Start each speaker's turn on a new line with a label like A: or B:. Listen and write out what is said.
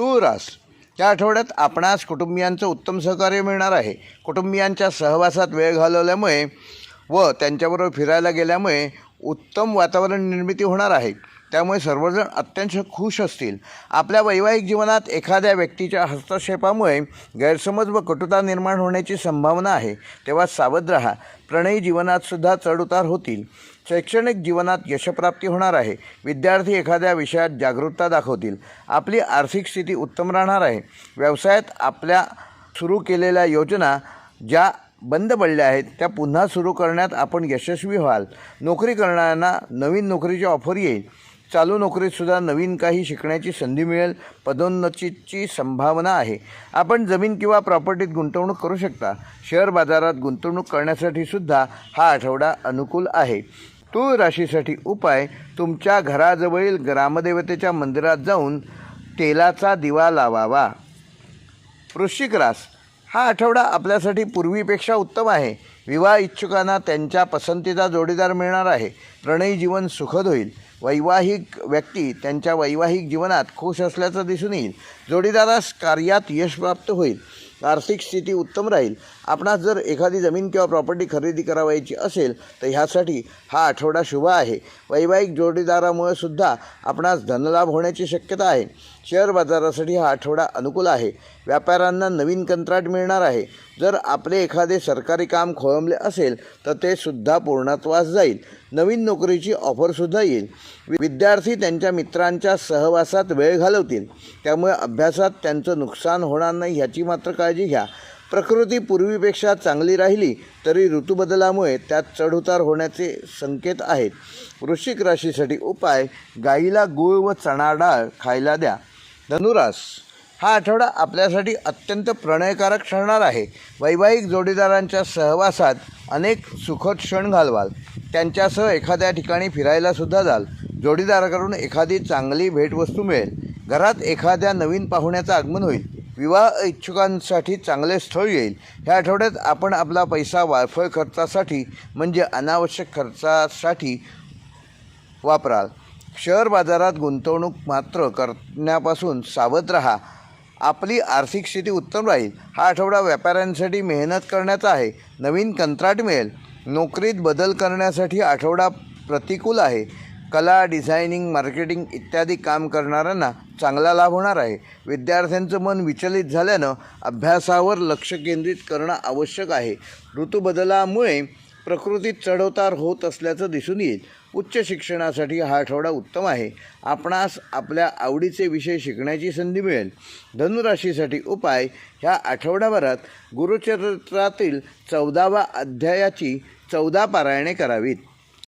A: तुळरास या आठवड्यात आपणास कुटुंबियांचं उत्तम सहकार्य मिळणार आहे. कुटुंबियांच्या सहवासात वेळ घालवल्यामुळे व त्यांच्याबरोबर फिरायला गेल्यामुळे उत्तम वातावरण निर्मिती होणार आहे. त्यामुळे सर्वजण अत्यंत खुश असतील. आपल्या वैवाहिक जीवनात एखाद्या व्यक्तीच्या हस्तक्षेपामुळे गैरसमज व कटुता निर्माण होण्याची संभावना आहे, तेव्हा सावध राहा. प्रणयी जीवनातसुद्धा चढउतार होतील. शैक्षणिक जीवनात यशप्राप्ती होणार आहे. विद्यार्थी एखाद्या विषयात जागरूकता दाखवतील. आपली आर्थिक स्थिती उत्तम राहणार आहे. व्यवसायात आपल्या सुरू केलेल्या योजना ज्या बंद पडल्या आहेत त्या पुन्हा सुरू करण्यात आपण यशस्वी व्हाल. नोकरी करणाऱ्यांना नवीन नोकरीची ऑफर येईल. चालू नोकरीतसुद्धा नवीन काही शिकण्याची संधी मिळेल. पदोन्नतीची संभावना आहे. आपण जमीन किंवा प्रॉपर्टीत गुंतवणूक करू शकता. शेअर बाजारात गुंतवणूक करण्यासाठी सुद्धा हा आठवडा अनुकूल आहे. तूळ राशीसाठी उपाय: तुमच्या घराजवळील ग्रामदेवतेच्या मंदिरात जाऊन तेलाचा दिवा लावावा. वृश्चिक रास हा आठवडा आपल्यासाठी पूर्वीपेक्षा उत्तम आहे. विवाह इच्छुकांना त्यांच्या पसंतीचा जोडीदार मिळणार आहे. प्रणयी जीवन सुखद होईल. वैवाहिक व्यक्ती त्यांच्या वैवाहिक जीवनात खुश असल्याचं दिसून येईल. जोडीदारास कार्यात यश प्राप्त होईल. आर्थिक स्थिती उत्तम राहील. आपणास जर एखादी जमीन किंवा प्रॉपर्टी खरेदी करावयाची असेल तर ह्यासाठी हा आठवडा शुभ आहे. वैवाहिक जोडीदारामुळे सुद्धा आपणास धनलाभ होण्याची शक्यता आहे. शेअर बाजारासाठी हा आठवडा अनुकूल आहे. व्यापाऱ्यांना नवीन कंत्राट मिळणार आहे. जर आपले एखादे सरकारी काम खोळंबले असेल तर ते सुद्धा पूर्णत्वास जाईल. नवीन नोकरीची ऑफरसुद्धा येईल. विद्यार्थी त्यांच्या मित्रांच्या सहवासात वेळ घालवतील. त्यामुळे अभ्यासात त्यांचं नुकसान होणार नाही ह्याची मात्र काळजी घ्या. प्रकृती पूर्वीपेक्षा चांगली राहिली तरी ऋतुबदलामुळे त्यात चढउतार होण्याचे संकेत आहेत. वृश्चिक राशीसाठी उपाय: गाईला गूळ व चणा डाळ खायला द्या. धनुरास हा आठवडा आपल्यासाठी अत्यंत प्रणयकारक ठरणार आहे. वैवाहिक जोडीदारांच्या सहवासात अनेक सुखद क्षण घालवाल. त्यांच्यासह एखाद्या ठिकाणी फिरायलासुद्धा जाल. जोडीदाराकडून एखादी चांगली भेटवस्तू मिळेल. घरात एखाद्या नवीन पाहुण्याचं आगमन होईल. विवाह इच्छुकांसाठी चांगले स्थळ येईल. ह्या आठवड्यात आपण आपला पैसा वायफळ खर्चासाठी म्हणजे अनावश्यक खर्चासाठी वापराल. शेअर बाजारात गुंतवणूक मात्र करण्यापासून सावध राहा. आपली आर्थिक स्थिती उत्तम राहील. हा आठवडा व्यापाऱ्यांसाठी मेहनत करण्याचा आहे. नवीन कंत्राट मिळेल. नोकरीत बदल करण्यासाठी आठवडा प्रतिकूल आहे. कला, डिझायनिंग, मार्केटिंग इत्यादी काम करणाऱ्यांना चांगला लाभ होणार आहे. विद्यार्थ्यांचं मन विचलित झाल्यानं अभ्यासावर लक्ष केंद्रित करणं आवश्यक आहे. ऋतुबदलामुळे प्रकृतीत चढउतार होत असल्याचं दिसून येईल. उच्च शिक्षणासाठी हा आठवडा उत्तम आहे. आपणास आपल्या आवडीचे विषय शिकण्याची संधी मिळेल. धनुराशीसाठी उपाय: ह्या आठवड्याभरात गुरुचरित्रातील 14व्या अध्यायाची 14 पारायणे करावीत.